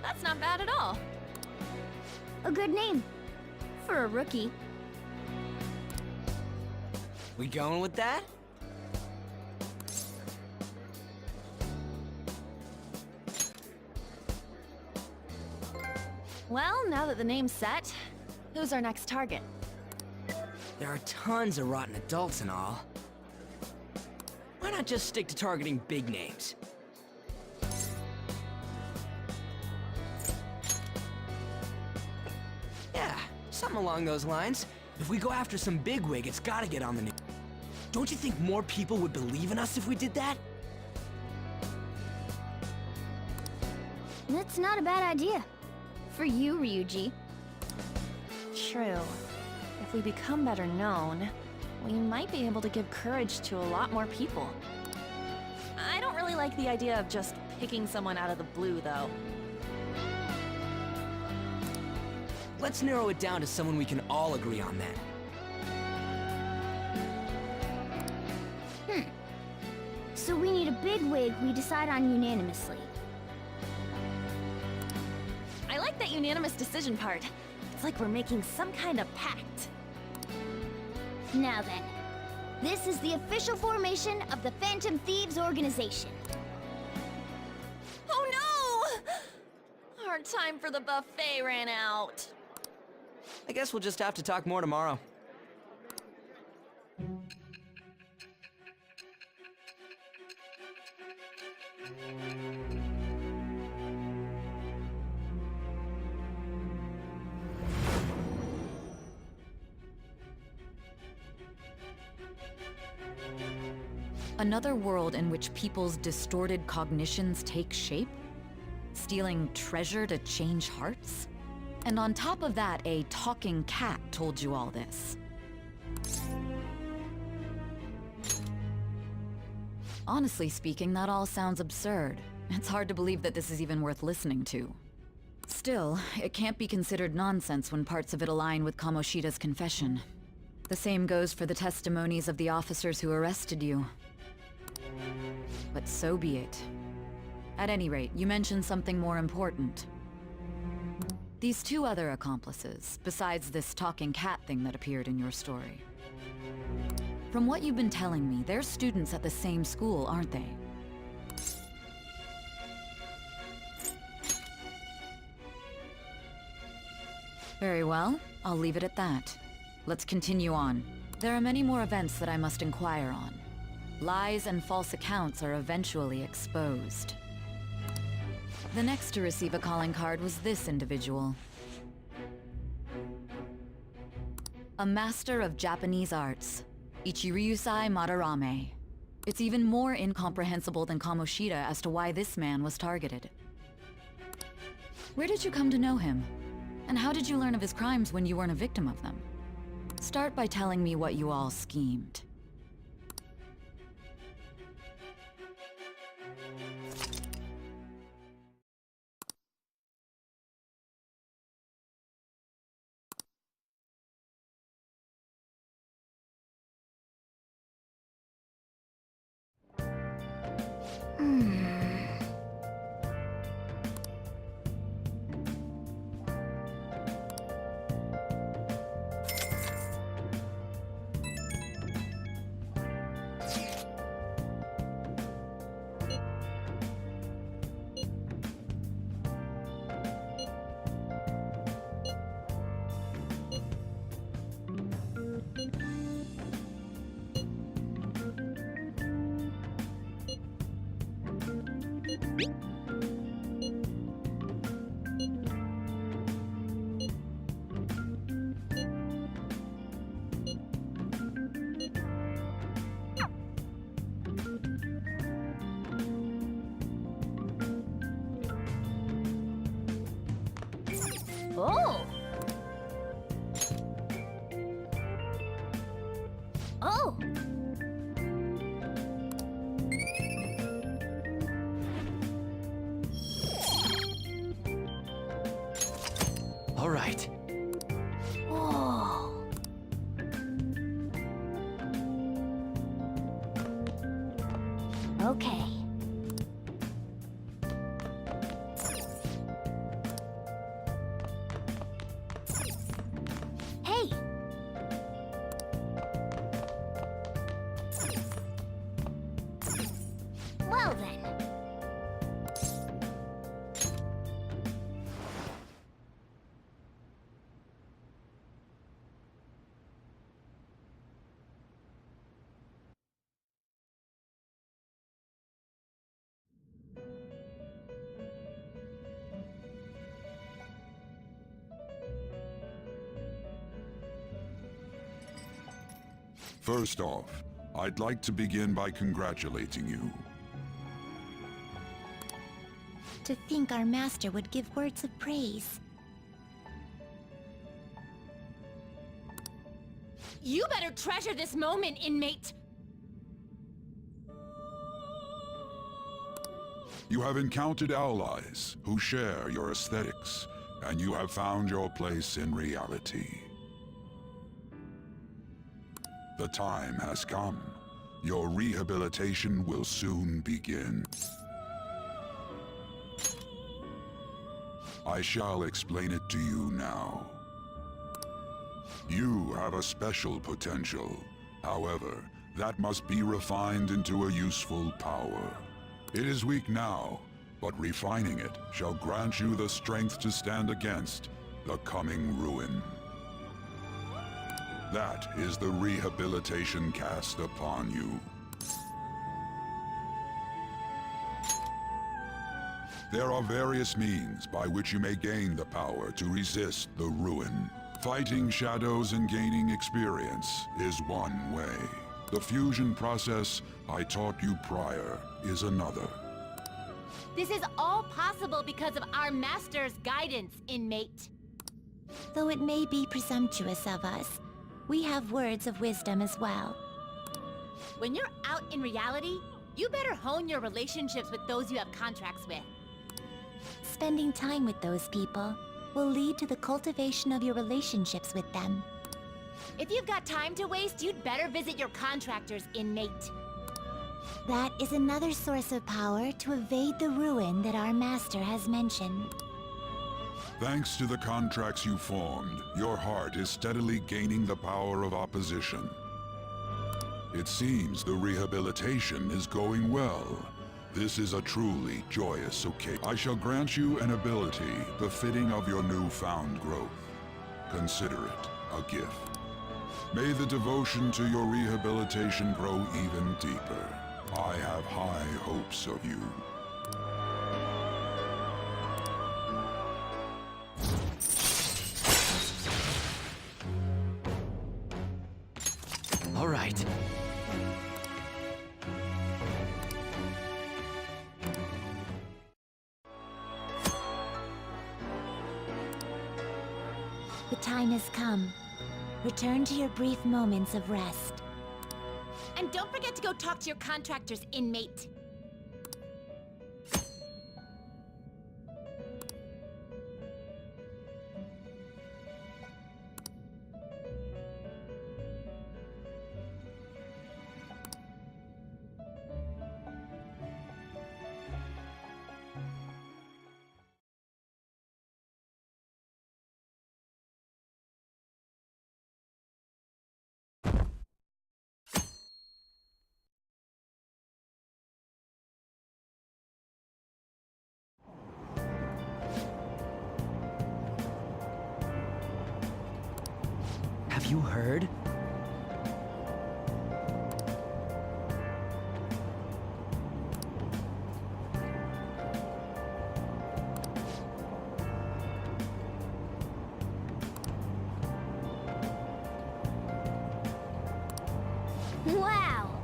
That's not bad at all. A good name. For a rookie. We going with that? Well, now that the name's set, who's our next target? There are tons of rotten adults and all. Why not just stick to targeting big names? Yeah, something along those lines. If we go after some bigwig, it's gotta get on the news. Don't you think more people would believe in us if we did that? That's not a bad idea. For you, Ryuji. True. If we become better known, we might be able to give courage to a lot more people. I don't really like the idea of just picking someone out of the blue, though. Let's narrow it down to someone we can all agree on then. So we need a bigwig we decide on unanimously. I like that unanimous decision part. It's like we're making some kind of pact. Now then, this is the official formation of the Phantom Thieves organization. Oh no! Our time for the buffet ran out. I guess we'll just have to talk more tomorrow. Another world in which people's distorted cognitions take shape? Stealing treasure to change hearts? And on top of that, a talking cat told you all this. Honestly speaking, that all sounds absurd. It's hard to believe that this is even worth listening to. Still, it can't be considered nonsense when parts of it align with Kamoshida's confession. The same goes for the testimonies of the officers who arrested you. But so be it. At any rate, you mentioned something more important. These two other accomplices, besides this talking cat thing that appeared in your story. From what you've been telling me, they're students at the same school, aren't they? Very well, I'll leave it at that. Let's continue on. There are many more events that I must inquire on. Lies and false accounts are eventually exposed. The next to receive a calling card was this individual. A master of Japanese arts, Ichiryusai Madarame. It's even more incomprehensible than Kamoshida as to why this man was targeted. Where did you come to know him? And how did you learn of his crimes when you weren't a victim of them? Start by telling me what you all schemed. Oh! Oh! All right. Whoa! Okay. First off, I'd like to begin by congratulating you. To think our master would give words of praise. You better treasure this moment, inmate! You have encountered allies who share your aesthetics, and you have found your place in reality. The time has come. Your rehabilitation will soon begin. I shall explain it to you now. You have a special potential. However, that must be refined into a useful power. It is weak now, but refining it shall grant you the strength to stand against the coming ruin. That is the rehabilitation cast upon you. There are various means by which you may gain the power to resist the ruin. Fighting shadows and gaining experience is one way. The fusion process I taught you prior is another. This is all possible because of our master's guidance, inmate. Though it may be presumptuous of us, we have words of wisdom as well. When you're out in reality, you better hone your relationships with those you have contracts with. Spending time with those people will lead to the cultivation of your relationships with them. If you've got time to waste, you'd better visit your contractors, inmate. That is another source of power to evade the ruin that our master has mentioned. Thanks to the contracts you formed, your heart is steadily gaining the power of opposition. It seems the rehabilitation is going well. This is a truly joyous occasion. I shall grant you an ability befitting of your newfound growth. Consider it a gift. May the devotion to your rehabilitation grow even deeper. I have high hopes of you. All right. The time has come. Return to your brief moments of rest. And don't forget to go talk to your contractors, inmate. Have you heard? Wow!